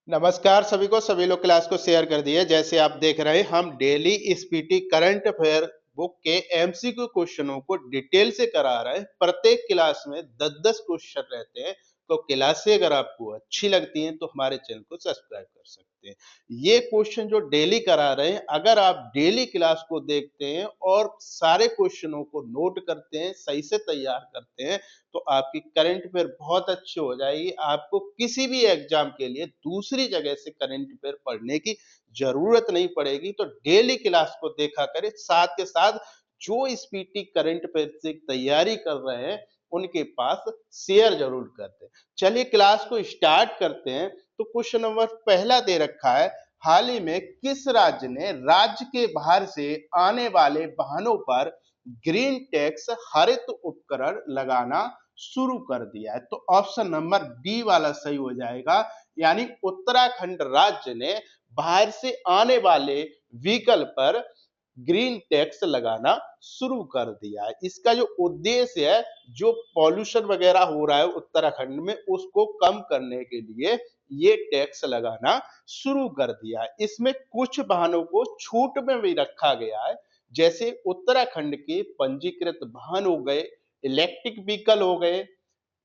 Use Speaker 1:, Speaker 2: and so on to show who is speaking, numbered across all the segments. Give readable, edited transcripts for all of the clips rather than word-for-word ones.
Speaker 1: नमस्कार सभी को। सभी लोग क्लास को शेयर कर दिए। जैसे आप देख रहे हैं, हम daily Spiti current affair book के एमसीक्यू क्वेश्चनों को डिटेल से करा रहे हैं। प्रत्येक क्लास में 10-10 क्वेश्चन रहते हैं। तो क्लासें अगर आपको अच्छी लगती हैं तो हमारे चैनल को सब्सक्राइब कर सकते हैं। ये क्वेश्चन जो डेली करा रहे हैं, अगर आप डेली क्लास को देखते हैं और सारे क्वेश्चनों को नोट करते हैं, सही से तैयार करते हैं, तो आपकी करंट अफेयर बहुत अच्छी हो जाएगी। आपको किसी भी एग्जाम के लिए दूसरी जगह से करंट अफेयर पढ़ने की जरूरत नहीं पड़ेगी। तो डेली क्लास को देखा करें, साथ के साथ जो स्पीटी करंट अफेयर से तैयारी कर रहे हैं उनके पास शेयर जरूर करते हैं। चलिए क्लास को स्टार्ट करते हैं। तो क्वेश्चन नंबर पहला दे रखा है, हाल ही में किस राज्य ने राज्य के बाहर से आने वाले वाहनों पर ग्रीन टैक्स हरित उपकरण लगाना शुरू कर दिया है? तो ऑप्शन नंबर डी वाला सही हो जाएगा। यानी उत्तराखंड राज्य ने बाहर से आने वाले व्हीकल पर ग्रीन टैक्स लगाना शुरू कर दिया है। इसका जो उद्देश्य है, जो पॉल्यूशन वगैरह हो रहा है उत्तराखंड में, उसको कम करने के लिए ये टैक्स लगाना शुरू कर दिया है। इसमें कुछ वाहनों को छूट में भी रखा गया है, जैसे उत्तराखंड के पंजीकृत वाहन हो गए, इलेक्ट्रिक व्हीकल हो गए,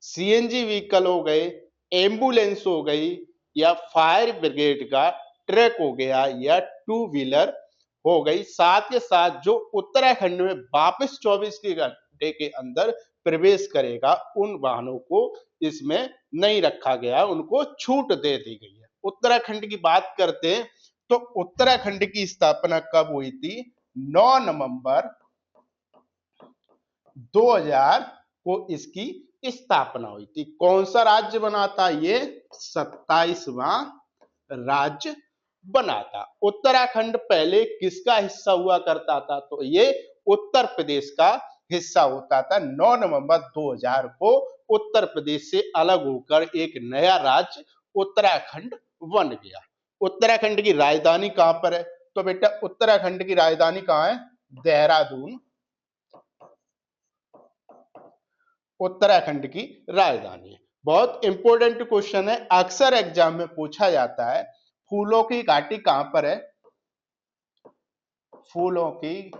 Speaker 1: सीएनजी व्हीकल हो गए, एम्बुलेंस हो गई, या फायर ब्रिगेड का ट्रक हो गया, या टू व्हीलर हो गई। साथ के साथ जो उत्तराखंड में वापस 24 घंटे के अंदर प्रवेश करेगा, उन वाहनों को इसमें नहीं रखा गया, उनको छूट दे दी गई है। उत्तराखंड की बात करते हैं तो उत्तराखंड की स्थापना कब हुई थी? 9 नवंबर 2000 को इसकी स्थापना हुई थी। कौन सा राज्य बना था? ये 27वां राज्य बना था। उत्तराखंड पहले किसका हिस्सा हुआ करता था? तो ये उत्तर प्रदेश का हिस्सा होता था। 9 नवंबर 2000 को उत्तर प्रदेश से अलग होकर एक नया राज्य उत्तराखंड बन गया। उत्तराखंड की राजधानी कहां पर है? तो बेटा उत्तराखंड की राजधानी कहां है? देहरादून उत्तराखंड की राजधानी है। बहुत इंपॉर्टेंट क्वेश्चन है, अक्सर एग्जाम में पूछा जाता है। फूलों की घाटी कहां पर है? फूलों की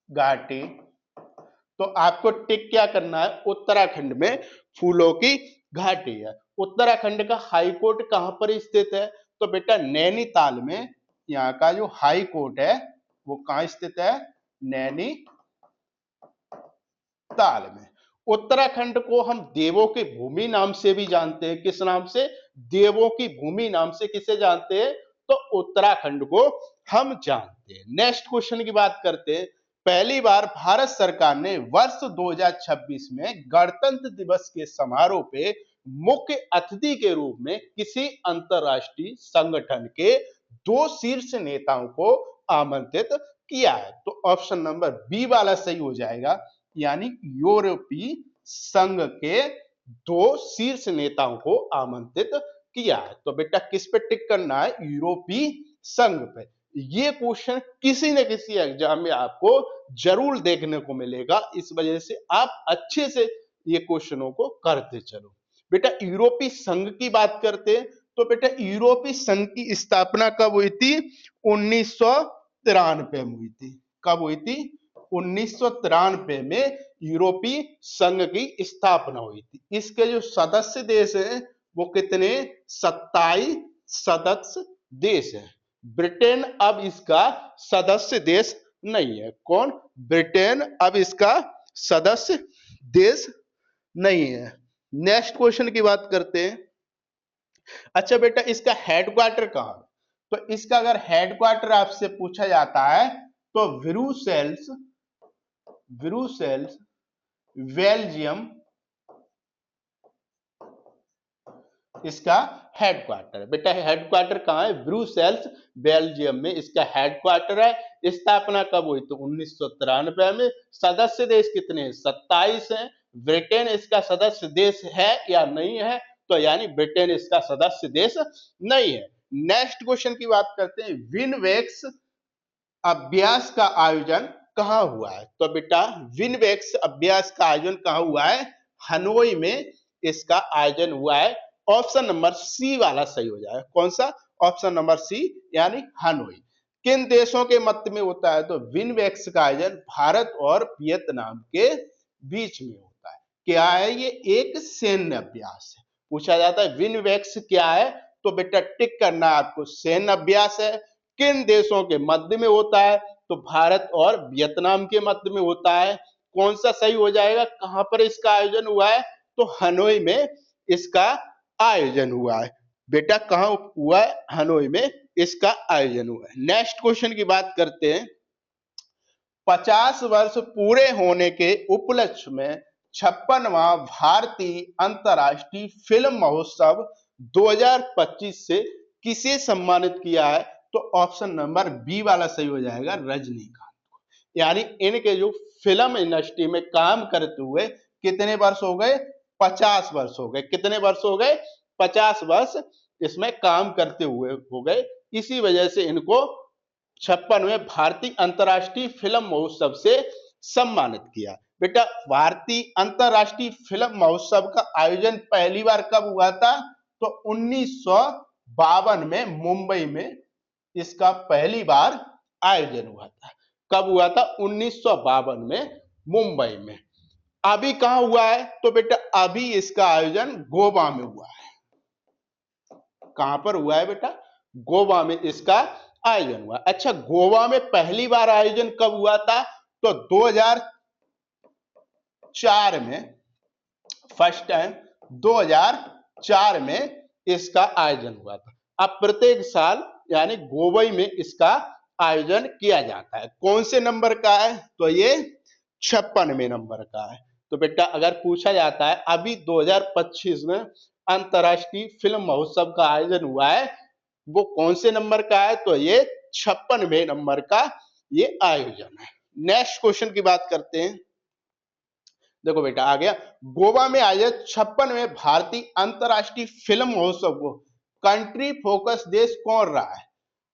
Speaker 1: घाटी, तो आपको टिक क्या करना है? उत्तराखंड में फूलों की घाटी है। उत्तराखंड का हाई कोर्ट कहां पर स्थित है? तो बेटा नैनीताल में। यहाँ का जो हाई कोर्ट है वो कहां स्थित है? नैनीताल में। उत्तराखंड को हम देवों की भूमि नाम से भी जानते हैं। किस नाम से? देवों की भूमि नाम से किसे जानते हैं? तो उत्तराखंड को हम जानते हैं। नेक्स्ट क्वेश्चन की बात करते हैं। पहली बार भारत सरकार ने वर्ष 2026 में गणतंत्र दिवस के समारोह पे मुख्य अतिथि के रूप में किसी अंतरराष्ट्रीय संगठन के 2 शीर्ष नेताओं को आमंत्रित किया है? तो ऑप्शन नंबर बी वाला सही हो जाएगा। यानी यूरोपीय संघ के 2 शीर्ष नेताओं को आमंत्रित किया है। तो बेटा किस पे टिक करना है? यूरोपीय संघ पे। ये क्वेश्चन किसी न किसी एग्जाम में आपको जरूर देखने को मिलेगा, इस वजह से आप अच्छे से ये क्वेश्चनों को करते चलो। बेटा यूरोपीय संघ की बात करते हैं तो बेटा यूरोपीय संघ की स्थापना कब हुई थी? 1993 में हुई थी। कब हुई थी? 1993 में यूरोपीय संघ की स्थापना हुई थी। इसके जो सदस्य देश हैं वो कितने? 27 सदस्य देश हैं। ब्रिटेन अब इसका सदस्य देश नहीं है। कौन? ब्रिटेन अब इसका सदस्य देश नहीं है। नेक्स्ट क्वेश्चन की बात करते हैं। अच्छा बेटा इसका हेडक्वार्टर कहां है? तो इसका अगर हेडक्वार्टर आपसे पूछा जाता है तो ब्रुसेल्स बेल्जियम इसका हेडक्वार्टर है। बेटा हेडक्वार्टर कहां है? ब्रुसेल्स बेल्जियम में इसका हेडक्वार्टर है। स्थापना कब हुई? तो 1993 में। सदस्य देश कितने हैं? 27 हैं। ब्रिटेन इसका सदस्य देश है या नहीं है? तो यानी ब्रिटेन इसका सदस्य देश नहीं है। नेक्स्ट क्वेश्चन की बात करते हैं। विनवेक्स अभ्यास का आयोजन कहां हुआ है? तो बेटा विनवेक्स अभ्यास का आयोजन कहां हुआ है? हनोई में इसका आयोजन हुआ है। ऑप्शन नंबर सी वाला सही हो जाएगा। कौन सा? ऑप्शन नंबर सी यानी हनोई। किन देशों के मध्य में होता है? तो विनवेक्स का आयोजन भारत और वियतनाम के बीच में होता है। क्या है ये? एक सैन्य अभ्यास है। पूछा जाता है विनवेक्स क्या है, तो बेटा टिक करना है आपको, सैन्य अभ्यास है। किन देशों के मध्य में होता है? तो भारत और वियतनाम के मध्य में होता है। कौन सा सही हो जाएगा? कहां पर इसका आयोजन हुआ है? तो हनोई में इसका आयोजन हुआ है। बेटा कहां हुआ है? हनोई में इसका आयोजन हुआ है। नेक्स्ट क्वेश्चन की बात करते हैं। 50 वर्ष पूरे होने के उपलक्ष्य में 56वां भारतीय अंतर्राष्ट्रीय फिल्म महोत्सव 2025 से किसे सम्मानित किया है? तो ऑप्शन नंबर बी वाला सही हो जाएगा, रजनीकांत को। यानी इनके जो फिल्म इंडस्ट्री में काम करते हुए कितने वर्ष हो गए? 50 वर्ष हो गए। कितने वर्ष हो गए? 50 वर्ष इसमें काम करते हुए हो गए। इसी वजह से इनको 56वें भारतीय अंतर्राष्ट्रीय फिल्म महोत्सव से सम्मानित किया। बेटा भारतीय अंतर्राष्ट्रीय फिल्म महोत्सव का आयोजन पहली बार कब हुआ था? तो 1952 में मुंबई में इसका पहली बार आयोजन हुआ था। कब हुआ था? 1952 में मुंबई में। अभी कहां हुआ है? तो बेटा अभी इसका आयोजन गोवा में हुआ है। कहां पर हुआ है बेटा? गोवा में इसका आयोजन हुआ। अच्छा, गोवा में पहली बार आयोजन कब हुआ था? तो 2004 में, फर्स्ट टाइम 2004 में इसका आयोजन हुआ था। अब प्रत्येक साल यानी गोवा में इसका आयोजन किया जाता है। कौन से नंबर का है? तो ये 56वें नंबर का है। तो बेटा अगर पूछा जाता है अभी 2025 में अंतर्राष्ट्रीय फिल्म महोत्सव का आयोजन हुआ है, वो कौन से नंबर का है? तो ये 56वें नंबर का ये आयोजन है। नेक्स्ट क्वेश्चन की बात करते हैं। देखो बेटा आ गया, गोवा में आयोजित 56वें भारतीय अंतर्राष्ट्रीय फिल्म महोत्सव को कंट्री फोकस देश कौन रहा है?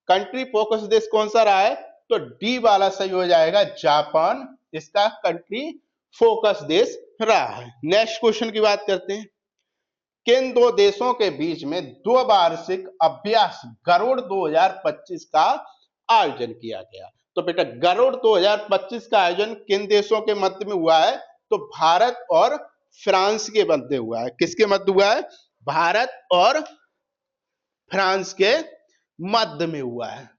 Speaker 1: कंट्री फोकस देश कौन सा रहा है? तो डी वाला सही हो जाएगा, जापान इसका कंट्री फोकस देश रहा है। नेक्स्ट क्वेश्चन की बात करते हैं। किन दो देशों के बीच में द्विवार्षिक अभ्यास गरुड़ 2025 का आयोजन किया गया? तो बेटा गरुड़ 2025 का आयोजन किन देशों के मध्य में हुआ है? तो भारत और फ्रांस के मध्य हुआ है। किसके मध्य हुआ है? भारत और फ्रांस के मध्य में हुआ है।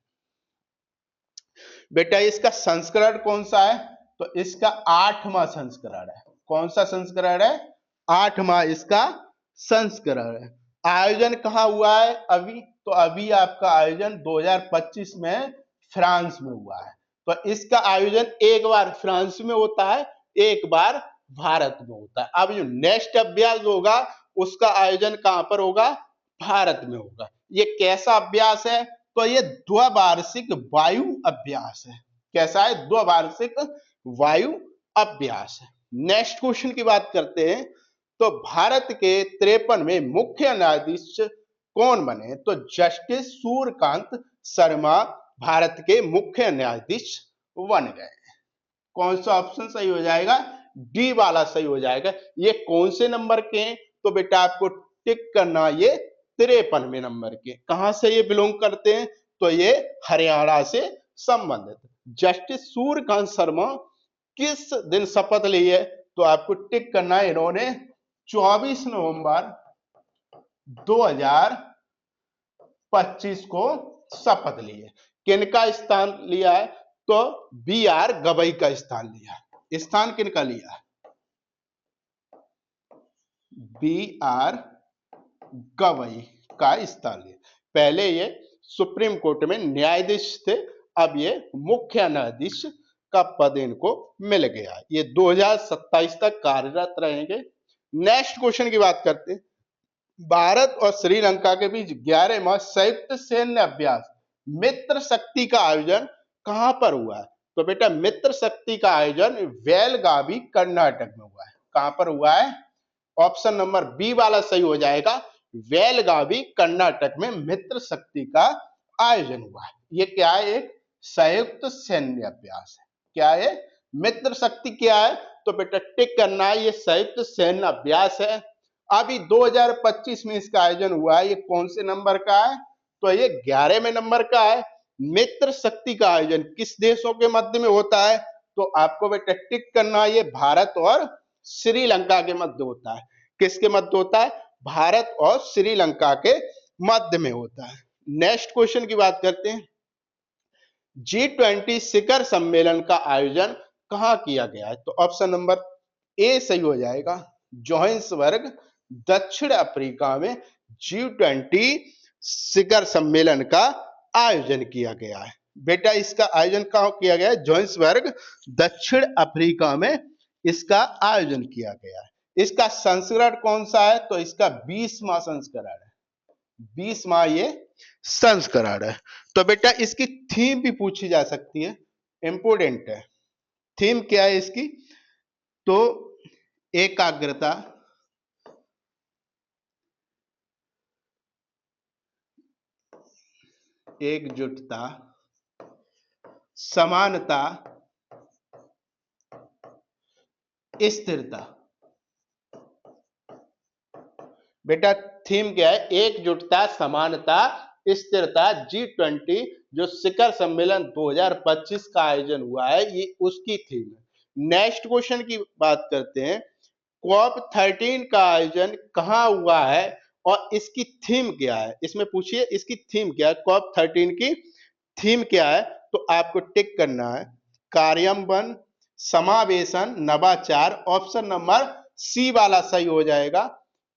Speaker 1: बेटा इसका संस्करण कौन सा है? तो इसका 8वां संस्करण है। कौन सा संस्करण है? 8वां इसका संस्करण है। आयोजन कहां हुआ है अभी? तो अभी आपका आयोजन 2025 में फ्रांस में हुआ है। तो इसका आयोजन एक बार फ्रांस में होता है, एक बार भारत में होता है। अब जो नेक्स्ट अभ्यास होगा उसका आयोजन कहां पर होगा? भारत में होगा। ये कैसा अभ्यास है? तो ये द्विवार्षिक वायु अभ्यास है। कैसा है? द्विवार्षिक वायु अभ्यास है। नेक्स्ट क्वेश्चन की बात करते हैं। तो भारत के 53वें मुख्य न्यायाधीश कौन बने? तो जस्टिस सूर्यकांत शर्मा भारत के मुख्य न्यायाधीश बन गए। कौन सा ऑप्शन सही हो जाएगा? डी वाला सही हो जाएगा। ये कौन से नंबर के हैं? तो बेटा आपको टिक करना, ये 53वें नंबर के। कहां से ये बिलोंग करते हैं? तो ये हरियाणा से संबंधित। जस्टिस सूर्यकांत शर्मा किस दिन शपथ ली है? तो आपको टिक करना है, इन्होंने 24 नवंबर 2025 को शपथ ली है। किनका स्थान लिया है? तो बी आर गवई का स्थान लिया है। स्थान किनका लिया है? बी आर गवई का स्थान लिया। पहले ये सुप्रीम कोर्ट में न्यायाधीश थे, अब ये मुख्य न्यायाधीश का पद इनको मिल गया। ये 2027 तक कार्यरत रहेंगे। नेक्स्ट क्वेश्चन की बात करते हैं। भारत और श्रीलंका के बीच 11वां संयुक्त सैन्य अभ्यास मित्र शक्ति का आयोजन कहां पर हुआ है? तो बेटा मित्र शक्ति का आयोजन बेलगावी कर्नाटक में हुआ है। कहां पर हुआ है? ऑप्शन नंबर बी वाला सही हो जाएगा, बेलगावी कर्नाटक में मित्र शक्ति का आयोजन हुआ है। ये क्या है? एक संयुक्त सैन्य अभ्यास है। क्या है? मित्र शक्ति क्या है? तो बेटा टिक करना है, ये संयुक्त सैन्य अभ्यास है। अभी 2025 में इसका आयोजन हुआ है। ये कौन से नंबर का है? तो ये 11वें नंबर का है। मित्र शक्ति का आयोजन किस देशों के मध्य में होता है? तो आपको बेटा टिक करना, ये भारत और श्रीलंका के मध्य होता है। किसके मध्य होता है? भारत और श्रीलंका के मध्य में होता है। नेक्स्ट क्वेश्चन की बात करते हैं। G20 शिखर सम्मेलन का आयोजन कहां किया गया है? तो ऑप्शन नंबर ए सही हो जाएगा। जोहान्सबर्ग, दक्षिण अफ्रीका में G20 शिखर सम्मेलन का आयोजन किया गया है। बेटा इसका आयोजन कहां किया गया है? जोहान्सबर्ग, दक्षिण अफ्रीका में इसका आयोजन किया गया है। इसका संस्करण कौन सा है? तो इसका 20वां संस्करण है। 20वां ये संस्करण है। तो बेटा इसकी थीम भी पूछी जा सकती है, इंपोर्टेंट है। थीम क्या है इसकी? तो एकाग्रता, एकजुटता, समानता, स्थिरता। बेटा थीम क्या है? एकजुटता, समानता, स्थिरता। G20 जो शिखर सम्मेलन 2025 का आयोजन हुआ है, ये उसकी थीम है। नेक्स्ट क्वेश्चन की बात करते हैं। COP13 का आयोजन कहां हुआ है और इसकी थीम क्या है? इसमें पूछिए इसकी थीम क्या है? COP13 की थीम क्या है? तो आपको टिक करना है कार्यान्वयन, समावेशन, नवाचार। ऑप्शन नंबर सी वाला सही हो जाएगा।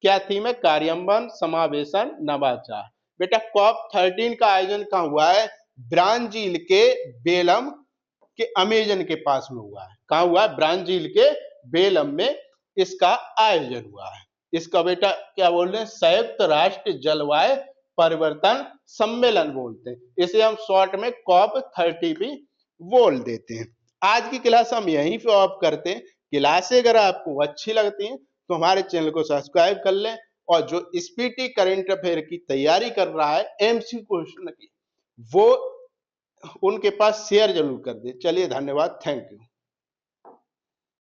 Speaker 1: क्या थीम है? कार्यान्वयन, समावेशन, नवाचार। बेटा COP13 का आयोजन कहां हुआ है? ब्राजील के बेलम के अमेजन के पास में हुआ है। कहां हुआ है? ब्राजील के बेलम में इसका आयोजन हुआ है। इसका बेटा क्या बोल रहे हैं? संयुक्त राष्ट्र जलवायु परिवर्तन सम्मेलन बोलते हैं। इसे हम शॉर्ट में COP30 भी बोल देते हैं। आज की क्लास हम यहीं पे ऑफ करते हैं। क्लासें अगर आपको अच्छी लगती हैं तो हमारे चैनल को सब्सक्राइब कर लें, और जो स्पीटी करंट अफेयर की तैयारी कर रहा है एमसीक्यू क्वेश्चन की, वो उनके पास शेयर जरूर कर दे। चलिए धन्यवाद, थैंक यू।